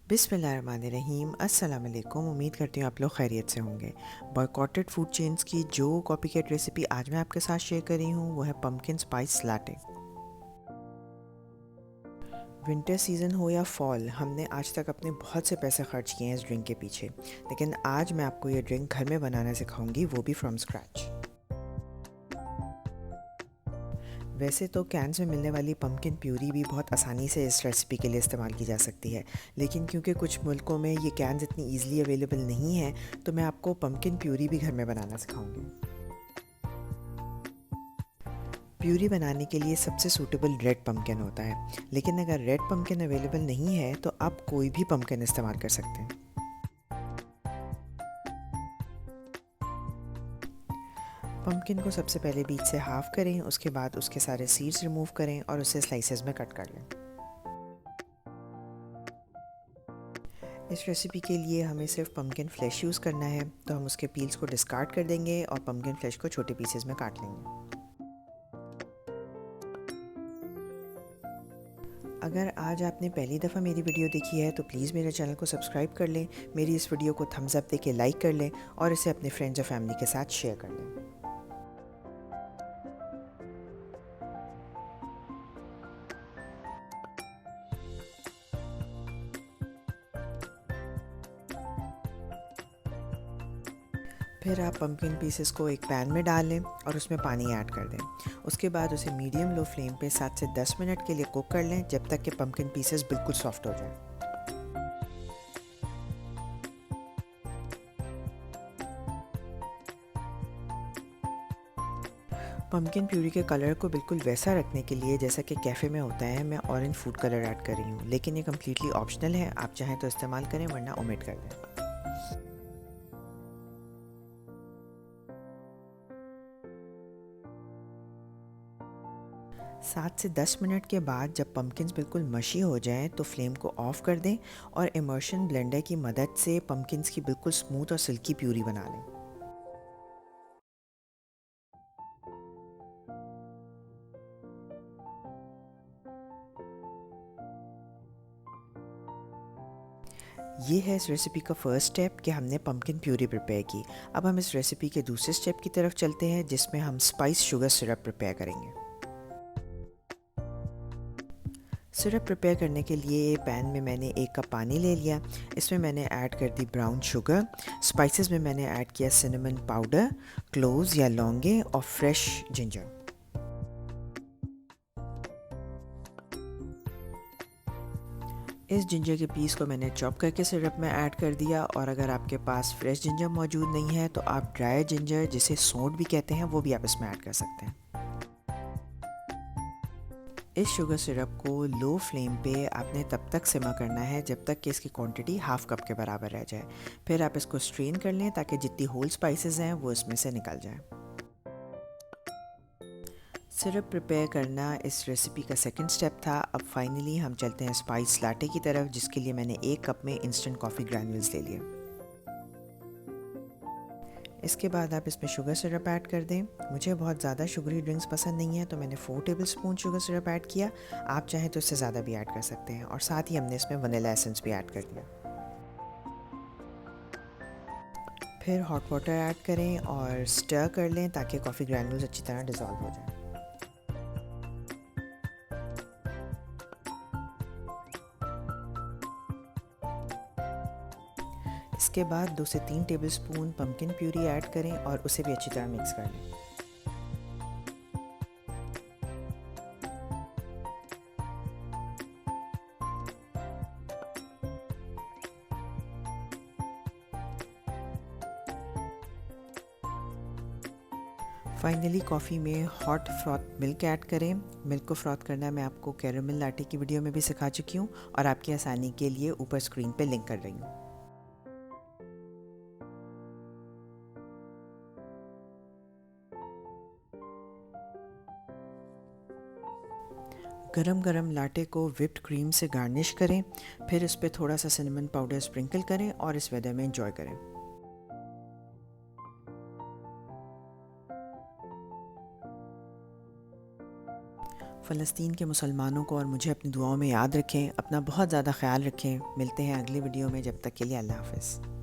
बिस्मिल्लाहिर्रहमानिर्रहीम। अस्सलाम वालेकुम। उम्मीद करती हूँ आप लोग खैरियत से होंगे। बॉयकॉटेड फूड चेन्स की जो कॉपीकैट रेसिपी आज मैं आपके साथ शेयर कर रही हूँ वो है pumpkin spice latte. Winter season हो या फॉल, हमने आज तक अपने बहुत से पैसे खर्च किए हैं इस ड्रिंक के पीछे, लेकिन आज मैं आपको ये ड्रिंक घर में बनाना सिखाऊंगी, वो भी फ्रॉम स्क्रैच। वैसे तो कैन्स में मिलने वाली पम्पकिन प्यूरी भी बहुत आसानी से इस रेसिपी के लिए इस्तेमाल की जा सकती है, लेकिन क्योंकि कुछ मुल्कों में ये कैन्स इतनी ईजिली अवेलेबल नहीं है, तो मैं आपको पम्पकिन प्यूरी भी घर में बनाना सिखाऊंगी। प्यूरी बनाने के लिए सबसे सूटेबल रेड पम्पकिन होता है, लेकिन अगर रेड पम्पकिन अवेलेबल नहीं है तो आप कोई भी पम्पकिन इस्तेमाल कर सकते हैं। पम्पकिन को सबसे पहले बीज से हाफ़ करें, उसके बाद उसके सारे सीड्स रिमूव करें और उसे स्लाइसेस में कट कर लें। इस रेसिपी के लिए हमें सिर्फ पम्पकिन फ्लेश यूज़ करना है, तो हम उसके पील्स को डिस्कार्ड कर देंगे और पम्पकिन फ्लेश को छोटे पीसेस में काट लेंगे। अगर आज आपने पहली दफ़ा मेरी वीडियो देखी है तो प्लीज़ मेरे चैनल को सब्सक्राइब कर लें, मेरी इस वीडियो को थम्स अप देके लाइक कर लें और इसे अपने फ्रेंड्स और फैमिली के साथ शेयर कर लें। फिर आप पम्पकिन पीसेस को एक पैन में डाल लें और उसमें पानी ऐड कर दें। उसके बाद उसे मीडियम लो फ्लेम पे 7 से 10 मिनट के लिए कुक कर लें, जब तक कि पम्पकिन पीसेस बिल्कुल सॉफ्ट हो जाएं। पम्पकिन प्यूरी के कलर को बिल्कुल वैसा रखने के लिए जैसा कि कैफ़े में होता है, मैं ऑरेंज फूड कलर ऐड कर रही हूँ, लेकिन ये कम्प्लीटली ऑप्शनल है, आप चाहें तो इस्तेमाल करें वरना ओमिट कर दें। 7 से 10 मिनट के बाद जब पम्पकिन्स बिल्कुल मशी हो जाएं तो फ्लेम को ऑफ़ कर दें और इमर्शन ब्लेंडर की मदद से पम्पकिन्स की बिल्कुल स्मूथ और सिल्की प्यूरी बना लें। ये है इस रेसिपी का फर्स्ट स्टेप कि हमने पम्पकिन प्यूरी प्रिपेयर की। अब हम इस रेसिपी के दूसरे स्टेप की तरफ चलते हैं, जिसमें हम स्पाइस शुगर सिरप प्रिपेयर करेंगे। सिरप प्रिपेयर करने के लिए पैन में मैंने 1 कप पानी ले लिया। इसमें मैंने ऐड कर दी ब्राउन शुगर। स्पाइसेस में मैंने ऐड किया सिनेमन पाउडर, क्लोव्स या लौंगे और फ्रेश जिंजर। इस जिंजर के पीस को मैंने चॉप करके सिरप में ऐड कर दिया, और अगर आपके पास फ्रेश जिंजर मौजूद नहीं है तो आप ड्राई जिंजर, जिसे सोंठ भी कहते हैं, वो भी आप इसमें ऐड कर सकते हैं। इस शुगर सिरप को लो फ्लेम पे आपने तब तक सिमा करना है जब तक कि इसकी क्वांटिटी हाफ कप के बराबर रह जाए। फिर आप इसको स्ट्रेन कर लें ताकि जितनी होल स्पाइसेस हैं वो इसमें से निकल जाए। सिरप प्रिपेयर करना इस रेसिपी का सेकंड स्टेप था। अब फाइनली हम चलते हैं स्पाइस लाटे की तरफ, जिसके लिए मैंने 1 कप में इंस्टेंट कॉफ़ी ग्रैन्यूल्स ले लिए। इसके बाद आप इसमें शुगर सिरप ऐड कर दें। मुझे बहुत ज़्यादा शुगरी ड्रिंक्स पसंद नहीं है, तो मैंने 4 table spoon sugar syrup add किया। आप चाहें तो इससे ज़्यादा भी ऐड कर सकते हैं, और साथ ही हमने इसमें वनीला एसेंस भी ऐड कर दिया। फिर हॉट वाटर ऐड करें और स्टर कर लें ताकि कॉफ़ी ग्रैन्यूल्स अच्छी तरह डिज़ोल्व हो जाए। इसके बाद 2 से 3 table spoon pumpkin puree add करें और उसे भी अच्छी तरह मिक्स कर लें। फाइनली कॉफ़ी में हॉट फ्रॉथ मिल्क ऐड करें। मिल्क को फ्रॉथ करना मैं आपको कैरेमल लाटे की वीडियो में भी सिखा चुकी हूँ, और आपकी आसानी के लिए ऊपर स्क्रीन पे लिंक कर रही हूँ। गरम गरम लाटे को व्हिप्ड क्रीम से गार्निश करें। फिर इस पर थोड़ा सा सिनेमन पाउडर स्प्रिंकल करें और इस वेदर में एंजॉय करें। फ़लस्तीन के मुसलमानों को और मुझे अपनी दुआओं में याद रखें। अपना बहुत ज़्यादा ख्याल रखें। मिलते हैं अगली वीडियो में, जब तक के लिए अल्लाह हाफ़िज़।